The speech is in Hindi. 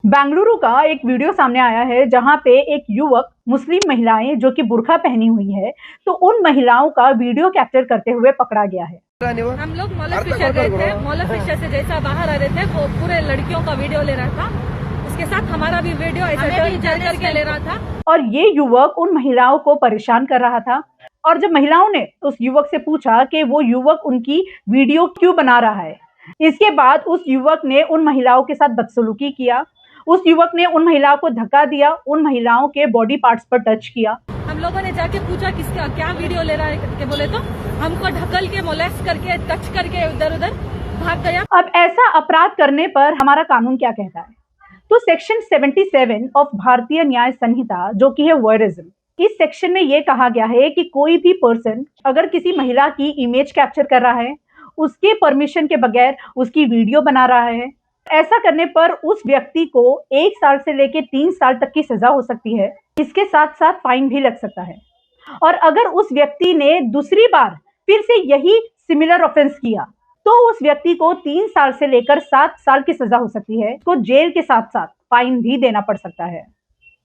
बेंगलुरु का एक वीडियो सामने आया है जहां पे एक युवक मुस्लिम महिलाएं जो कि बुर्का पहनी हुई है तो उन महिलाओं का वीडियो कैप्चर करते हुए पकड़ा गया है। हम लोग मॉल फिशर गए थे। मॉल फिशर से जैसा बाहर आ रहे थे वो पूरे लड़कियों का वीडियो ले रहा था। उसके साथ हमारा भी वीडियो ऐसे चल करके ले रहा था और ये युवक उन महिलाओं को परेशान कर रहा था। और जब महिलाओं ने उस युवक से पूछा कि वो युवक उनकी वीडियो क्यों बना रहा है, इसके बाद उस युवक ने उन महिलाओं के साथ बदसलूकी किया। उस युवक ने उन महिलाओं को धक्का दिया, उन महिलाओं के बॉडी पार्ट्स पर टच किया। हम लोगों ने जाके पूछा किसका क्या वीडियो ले रहा है करके बोले तो हमको ढकल के मोलेस्ट करके टच करके इधर उधर भाग गया। अब ऐसा अपराध करने पर हमारा कानून क्या कहता है? तो सेक्शन 77 ऑफ भारतीय न्याय संहिता जो कि है वॉयरिज्म, इस सेक्शन में ये कहा गया है कि कोई भी पर्सन अगर किसी महिला की इमेज कैप्चर कर रहा है, उसके परमिशन के बगैर उसकी वीडियो बना रहा है, ऐसा करने पर उस व्यक्ति को 1 साल से लेकर 3 साल तक की सजा हो सकती है। इसके साथ साथ फाइन भी लग सकता है। और अगर उस व्यक्ति ने दूसरी बार फिर से यही सिमिलर ऑफेंस किया तो उस व्यक्ति को 3 साल से लेकर 7 साल की सजा हो सकती है। तो जेल के साथ साथ फाइन भी देना पड़ सकता है।